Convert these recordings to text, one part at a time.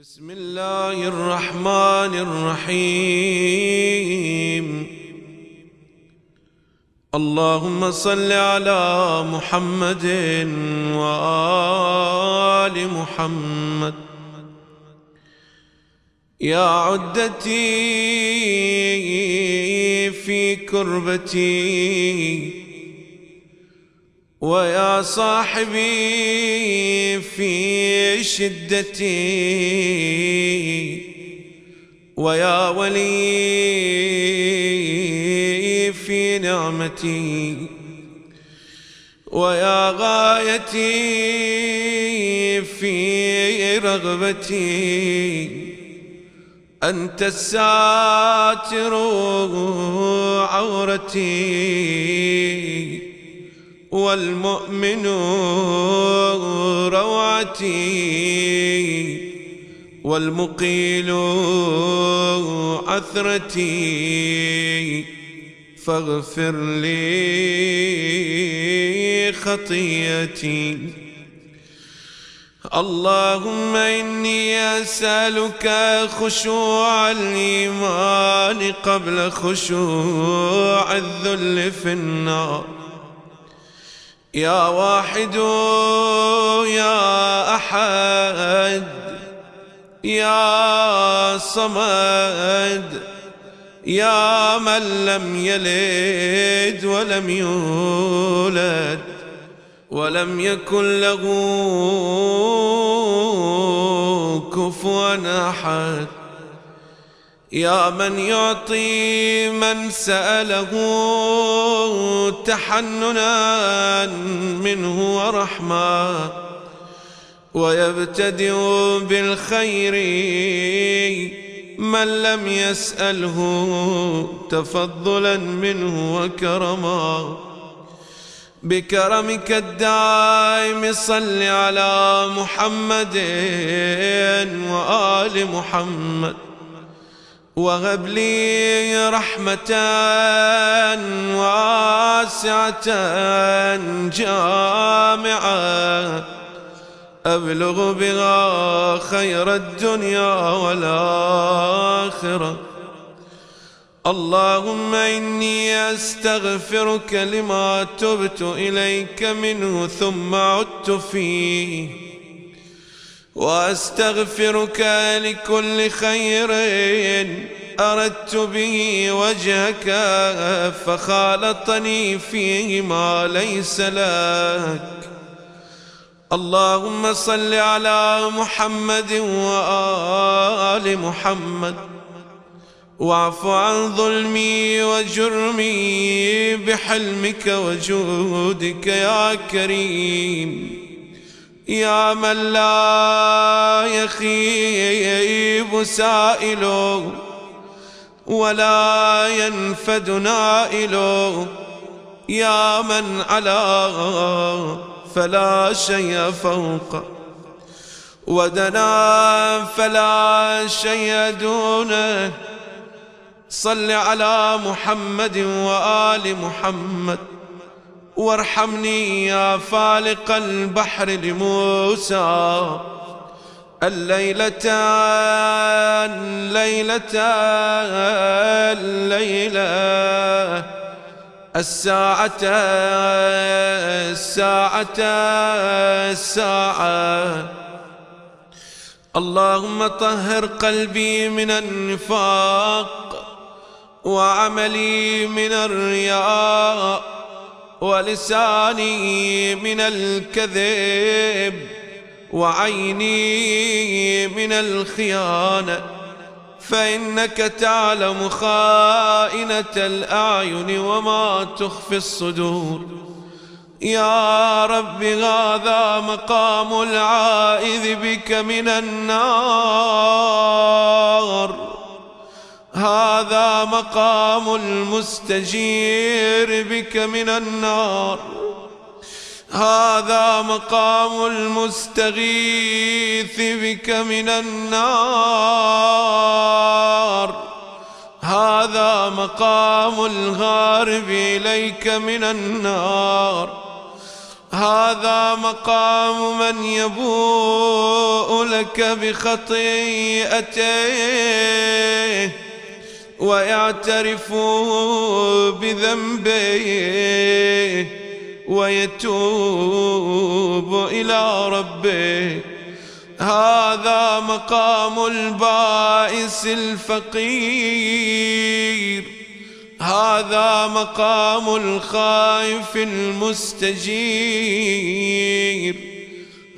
بسم الله الرحمن الرحيم. اللهم صل على محمد وآل محمد. يا عدتي في كربتي، ويا صاحبي في شدتي، ويا ولي في نعمتي، ويا غايتي في رغبتي. أنت الساتر عورتي، والمؤمن روعتي، والمقيل عثرتي. فاغفر لي خطيئتي. اللهم إني أسألك خشوع الإيمان قبل خشوع الذل في النار. يا واحد يا أحد يا صمد، يا من لم يلد ولم يولد ولم يكن له كفوا أحد. يا من يعطي من سأله تحننا منه ورحمة، ويبتدئ بالخير من لم يسأله تفضلا منه وكرما. بكرمك الدائم صل على محمد وآل محمد، وهب لي رحمة واسعة جامعة أبلغ بها خير الدنيا والآخرة. اللهم إني أستغفرك لما تبت إليك منه ثم عدت فيه، وأستغفرك لكل خير أردت به وجهك فخالطني فيه ما ليس لك. اللهم صل على محمد وآل محمد، واعف عن ظلمي وجرمي بحلمك وجودك يا كريم، يا من لا يخيب سائل ولا ينفد نائل، يا من علا فلا شيء فوق، ودنا فلا شيء دونه. صل على محمد وآل محمد، وارحمني يا فالق البحر لموسى الليلة الساعة الساعة. اللهم طهر قلبي من النفاق، وعملي من الرياء، ولساني من الكذب، وعيني من الخيانة، فإنك تعلم خائنة الأعين وما تخفي الصدور. يا رب هذا مقام العائذ بك من النار، هذا مقام المستجير بك من النار، هذا مقام المستغيث بك من النار، هذا مقام الغارب إليك من النار، هذا مقام من يبوء لك بخطيئته ويعترف بذنبه ويتوب إلى ربه. هذا مقام البائس الفقير، هذا مقام الخائف المستجير،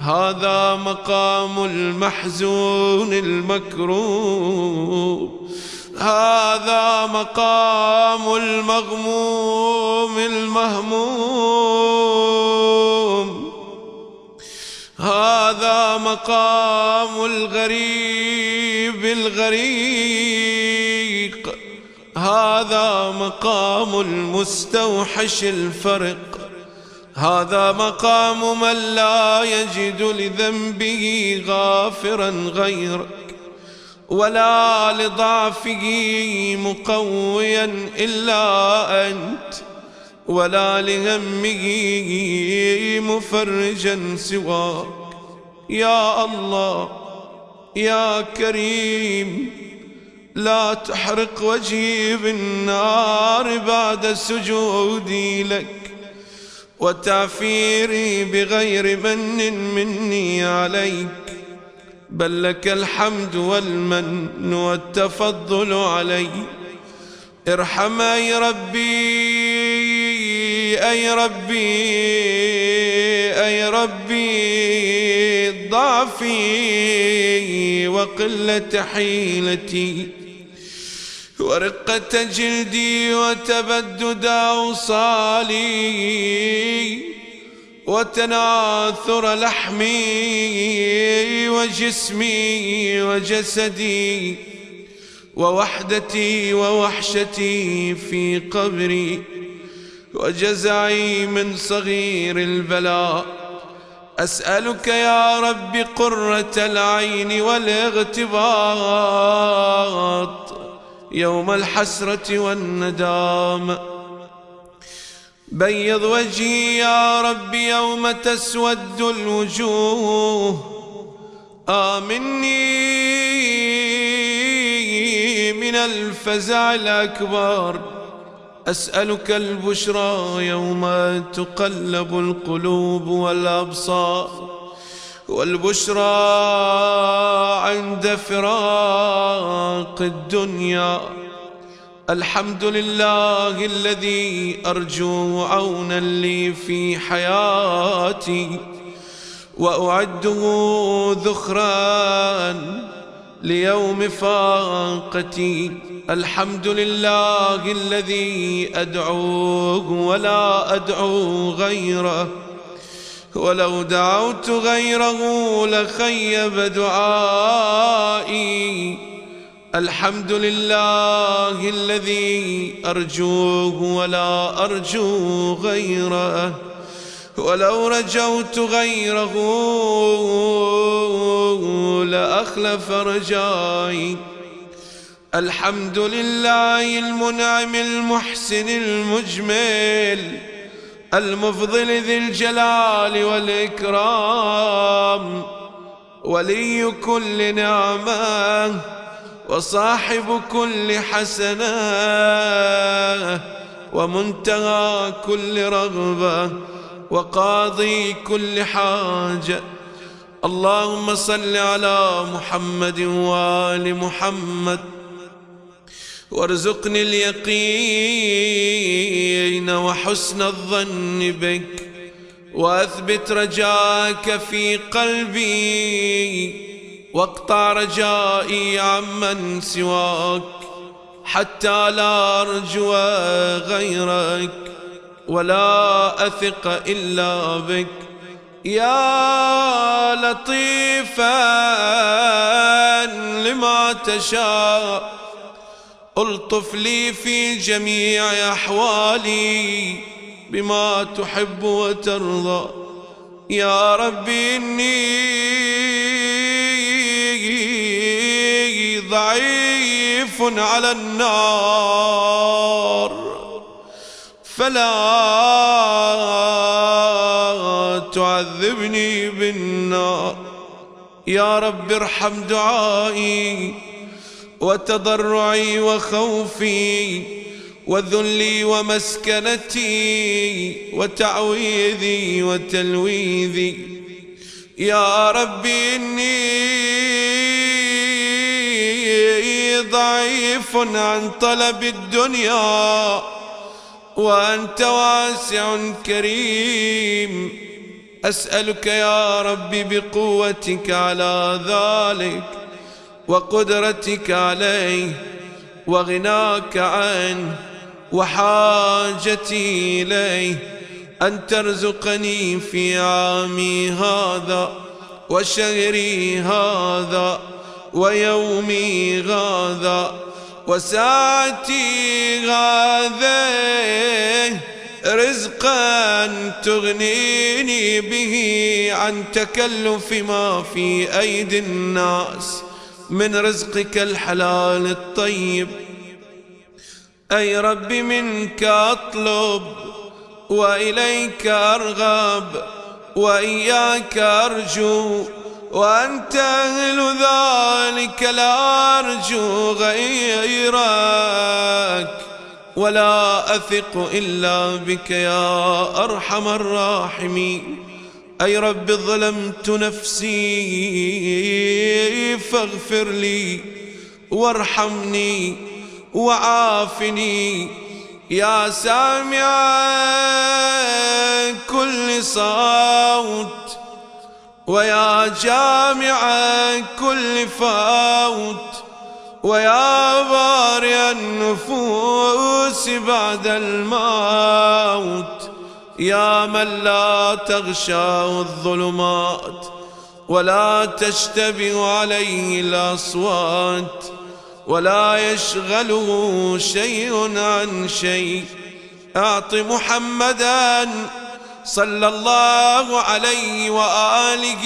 هذا مقام المحزون المكروب، هذا مقام المغموم المهموم، هذا مقام الغريب الغريق، هذا مقام المستوحش الفرق، هذا مقام من لا يجد لذنبه غافرا غيرك ولا لضعفه مقويا إلا أنت ولا لهمه مفرجا سواك. يا الله يا كريم، لا تحرق وجهي بالنار بعد سجودي لك وتعفيري بغير من مني عليك، بل لك الحمد والمن والتفضل علي. ارحم أي ربي أي ربي أي ربي ضعفي وقلة حيلتي ورقة جلدي وتبدد أوصالي وتناثر لحمي وجسمي وجسدي ووحدتي ووحشتي في قبري وجزعي من صغير البلاء. أسألك يا رب قرة العين والاغتباط يوم الحسرة والندامة. بيض وجهي يا رب يوم تسود الوجوه. آمني من الفزع الأكبر. أسألك البشرى يوم تقلب القلوب والأبصار، والبشرى عند فراق الدنيا. الحمد لله الذي أرجو عونا لي في حياتي وأعده ذخرا ليوم فاقتي. الحمد لله الذي أدعوه ولا أدعو غيره، ولو دعوت غيره لخيب دعائي. الحمد لله الذي أرجوه ولا أرجو غيره، ولو رجوت غيره لأخلف رجائي. الحمد لله المنعم المحسن المجمل المفضل ذي الجلال والإكرام، ولي كل نعمة وصاحب كل حسنة ومنتهى كل رغبة وقاضي كل حاجة. اللهم صل على محمد وآل محمد، وارزقني اليقين وحسن الظن بك، وأثبت رجاك في قلبي، واقطع رجائي عمن سواك، حتى لا أرجو غيرك ولا أثق إلا بك. يا لطيفا لما تشاء، ألطف لي في جميع أحوالي بما تحب وترضى. يا ربي إني ضعيف على النار، فلا تعذبني بالنار. يا رب ارحم دعائي وتضرعي وخوفي وذلي ومسكنتي وتعويذي وتلويذي. يا رب إني ضعيف عن طلب الدنيا وأنت واسع كريم. أسألك يا رب بقوتك على ذلك وقدرتك عليه وغناك عنه وحاجتي إليه أن ترزقني في عامي هذا وشهري هذا ويومي هذا وساعتي هذه رزقا تغنيني به عن تكلف ما في أيدي الناس من رزقك الحلال الطيب. أي رب منك أطلب وإليك أرغب وإياك أرجو وأنت أهل ذلك لا أرجو غيرك ولا أثق إلا بك يا أرحم الراحمين. أي رب ظلمت نفسي فاغفر لي وارحمني وعافني يا سامع كل صوت ويا جامع كل فوت ويا بارئ النفوس بعد الموت. يا من لا تغشاه الظلمات ولا تشتبه عليه الأصوات ولا يشغله شيء عن شيء. أعط محمدًا صلى الله عليه وآله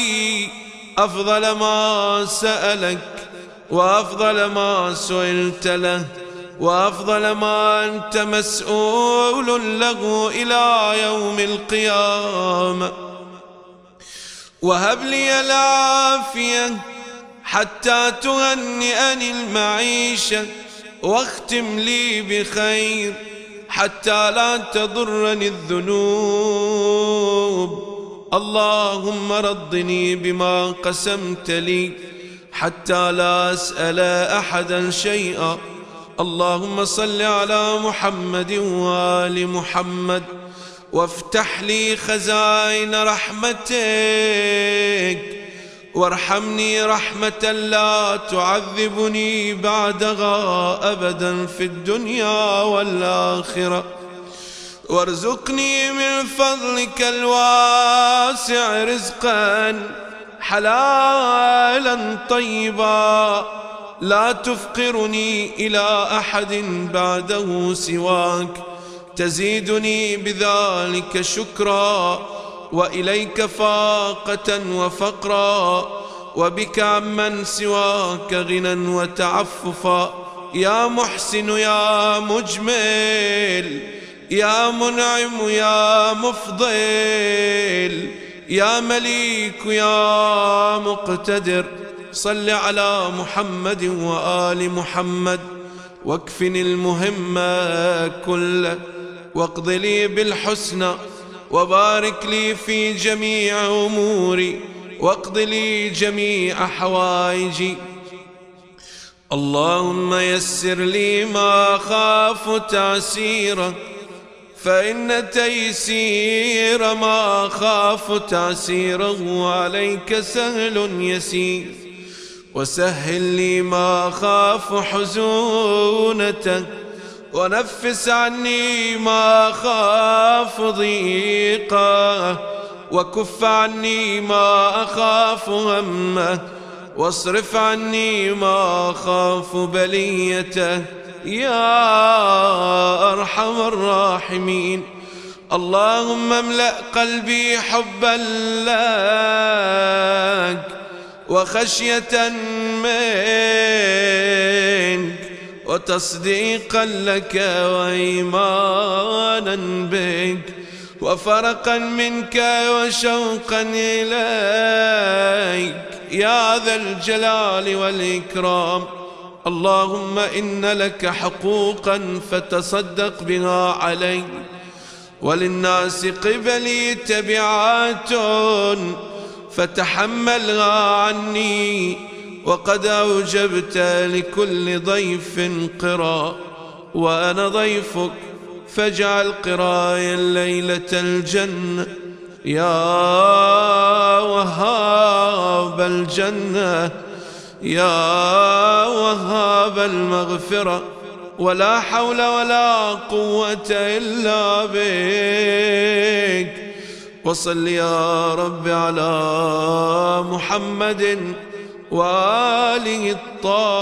أفضل ما سألك وأفضل ما سئلت له وأفضل ما أنت مسؤول له إلى يوم القيامة. وهب لي العافية حتى تهنئني المعيشة واختم لي بخير حتى لا تضرني الذنوب. اللهم رضني بما قسمت لي حتى لا أسأل أحدا شيئا. اللهم صل على محمد وآل محمد وافتح لي خزائن رحمتك وارحمني رحمة لا تعذبني بعدها أبدا في الدنيا والآخرة. وارزقني من فضلك الواسع رزقا حلالا طيبا لا تفقرني إلى أحد بعده سواك تزيدني بذلك شكرا وإليك فاقة وفقرا وبك عمن سواك غنى وتعففا. يا محسن يا مجمل يا منعم يا مفضل يا مليك يا مقتدر صل على محمد وآل محمد واكفني المهم كله واقض لي بالحسنى وبارك لي في جميع أموري واقض لي جميع حوائجي. اللهم يسر لي ما أخاف تعسيره فإن تيسير ما أخاف تعسيره عليك سهل يسير. وسهل لي ما أخاف حزونته ونفس عني ما أخاف ضيقه وكف عني ما أخاف همه واصرف عني ما أخاف بليته يا أرحم الراحمين. اللهم املأ قلبي حبا لك وخشية منك وتصديقا لك وإيمانا بك. وفرقا منك وشوقا إليك يا ذا الجلال والإكرام. اللهم إن لك حقوقا فتصدق بها علي، وللناس قبلي تبعات فتحملها عني، وقد أوجبت لكل ضيف قراء، وأنا ضيفك فاجعل قراي الليلة الجنة يا وهاب الجنة يا وهاب المغفرة. ولا حول ولا قوة إلا بك. وصل يا رب على محمد وآله الطاهرين.